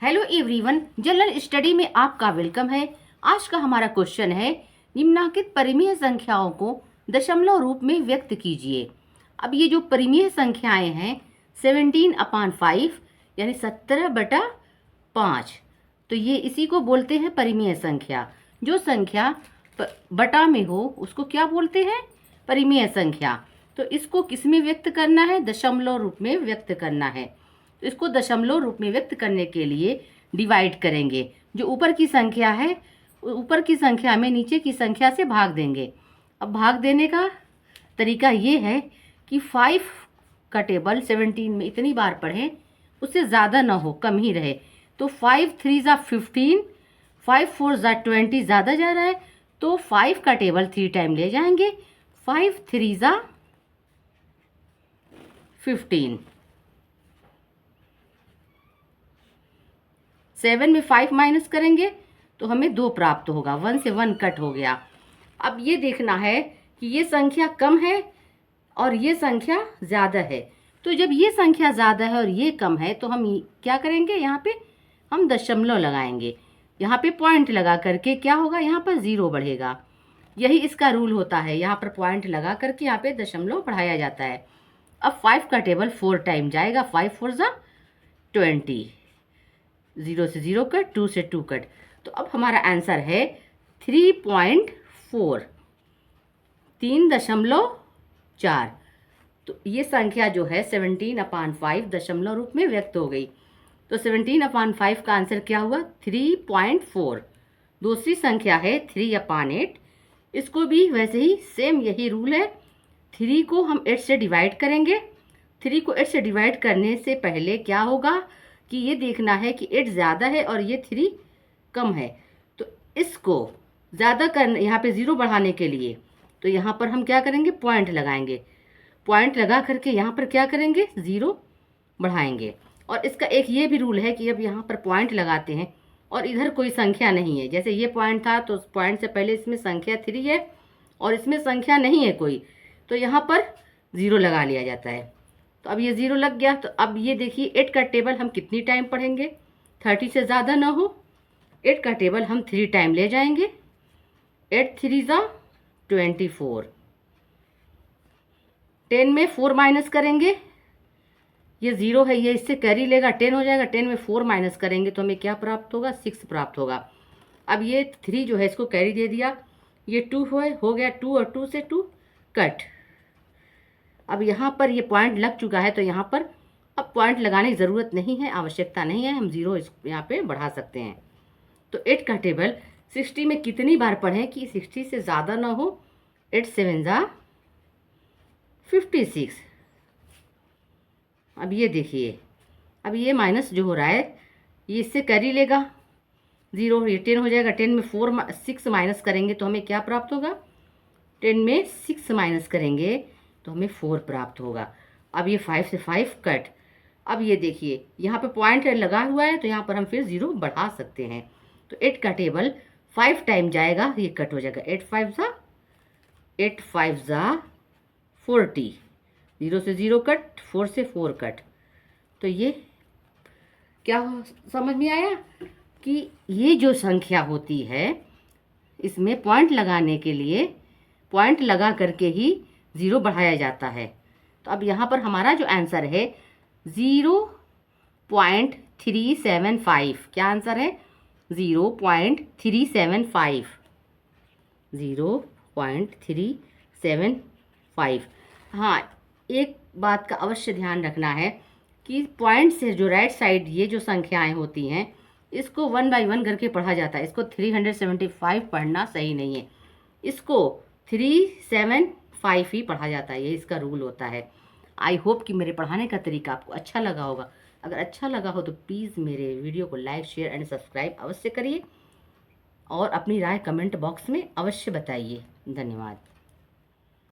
Hello everyone, general study में आपका welcome है। आज का हमारा क्वेश्चन है, निम्नलिखित परिमेय संख्याओं को दशमलव रूप में व्यक्त कीजिए। अब ये जो परिमेय संख्याएं हैं 17/5 यानी 17/5, तो ये इसी को बोलते हैं परिमेय संख्या। जो संख्या बटा में हो उसको क्या बोलते हैं? परिमेय संख्या। तो इसको किस में व्यक्त करना है? दशमलव रूप में व्यक्त करना है। तो इसको दशमलव रूप में व्यक्त करने के लिए डिवाइड करेंगे। जो ऊपर की संख्या है, ऊपर की संख्या में नीचे की संख्या से भाग देंगे। अब भाग देने का तरीका ये है कि 5 का टेबल 17 में इतनी बार पढ़ें, उससे ज़्यादा ना हो, कम ही रहे। तो 5 3 ज़ा 15, 5 4 ज़ा 20 ज़्यादा जा रहा है, तो 5 का टेबल 3 टाइम ले जाएंगे। 5 3 ज़ा 15, 7 में 5 माइनस करेंगे तो हमें 2 प्राप्त होगा। 1 से 1 कट हो गया। अब ये देखना है कि ये संख्या कम है और ये संख्या ज़्यादा है। तो जब ये संख्या ज़्यादा है और ये कम है तो हम क्या करेंगे? यहाँ पे हम दशमलव लगाएंगे। यहाँ पे पॉइंट लगा करके क्या होगा? यहाँ पर 0 बढ़ेगा। यही इसका रूल होता है। यहाँ पर पॉइंट लगा करके यहाँ पे दशमलव बढ़ाया जाता है। अब 5 का टेबल 4 टाइम जाएगा। 5 4 ज़ा 20, 0 से 0 कट, 2 से 2 कट। तो अब हमारा आंसर है 3.4, 3.4। तो ये संख्या जो है 17/5 दशमलव रूप में व्यक्त हो गई। तो 17/5 का आंसर क्या हुआ? 3.4। दूसरी संख्या है 3/8। इसको भी वैसे ही सेम यही रूल है। 3 को हम 8 से डिवाइड करेंगे। 3 को 8 से डिवाइड करने से पहले क्या होगा कि ये देखना है कि 8 ज़्यादा है और ये 3 कम है। तो इसको ज़्यादा करने, यहाँ पे 0 बढ़ाने के लिए, तो यहाँ पर हम क्या करेंगे? पॉइंट लगाएंगे। पॉइंट लगा करके यहाँ पर क्या करेंगे? 0 बढ़ाएंगे। और इसका एक ये भी रूल है कि अब यहाँ पर पॉइंट लगाते हैं और इधर कोई संख्या नहीं है, जैसे ये पॉइंट था तो पॉइंट से पहले इसमें संख्या 3 है और इसमें संख्या नहीं है कोई, तो यहाँ पर 0 लगा लिया जाता है। तो अब ये 0 लग गया। तो अब ये देखिए 8 का टेबल हम कितनी टाइम पढ़ेंगे? 30 से ज़्यादा ना हो। 8 का टेबल हम 3 टाइम ले जाएंगे। 8 3 ज़ा 24, 10 में 4 माइनस करेंगे। ये 0 है, ये इससे कैरी लेगा, 10 हो जाएगा। 10 में 4 माइनस करेंगे तो हमें क्या प्राप्त होगा? 6 प्राप्त होगा। अब ये 3 जो है इसको कैरी दे दिया, ये 2 हो गया। 2 और 2 से 2 कट। अब यहाँ पर ये पॉइंट लग चुका है तो यहाँ पर अब पॉइंट लगाने की ज़रूरत नहीं है, आवश्यकता नहीं है। हम 0 यहाँ पे बढ़ा सकते हैं। तो 8 का टेबल 60 में कितनी बार पढ़ें कि 60 से ज़्यादा ना हो? 8 7 ज़ा 56। अब ये देखिए, अब ये माइनस जो हो रहा है ये इससे कैरी लेगा। 0, ये 10 हो जाएगा। 10 में 6 माइनस करेंगे तो हमें क्या प्राप्त होगा? 10 में 6 माइनस करेंगे तो हमें 4 प्राप्त होगा। अब ये 5 से 5 कट। अब ये देखिए यहाँ पे पॉइंट लगा हुआ है तो यहाँ पर हम फिर 0 बढ़ा सकते हैं। तो 8 का टेबल 5 टाइम जाएगा, ये कट हो जाएगा। 8 5 ज़ा 40, 0 से 0 कट, 4 से 4 कट। तो ये क्या समझ में आया कि ये जो संख्या होती है इसमें पॉइंट लगाने के लिए पॉइंट लगा करके ही 0 बढ़ाया जाता है। तो अब यहाँ पर हमारा जो आंसर है 0.375। क्या आंसर है? 0.375, 0.375। हाँ, एक बात का अवश्य ध्यान रखना है कि पॉइंट से जो राइट साइड ये जो संख्याएं होती हैं इसको 1 बाई 1 करके पढ़ा जाता है। इसको 375 पढ़ना सही नहीं है, इसको 375 ही पढ़ा जाता है। ये इसका रूल होता है। आई होप कि मेरे पढ़ाने का तरीका आपको अच्छा लगा होगा। अगर अच्छा लगा हो तो प्लीज़ मेरे वीडियो को लाइक शेयर एंड सब्सक्राइब अवश्य करिए और अपनी राय कमेंट बॉक्स में अवश्य बताइए। धन्यवाद।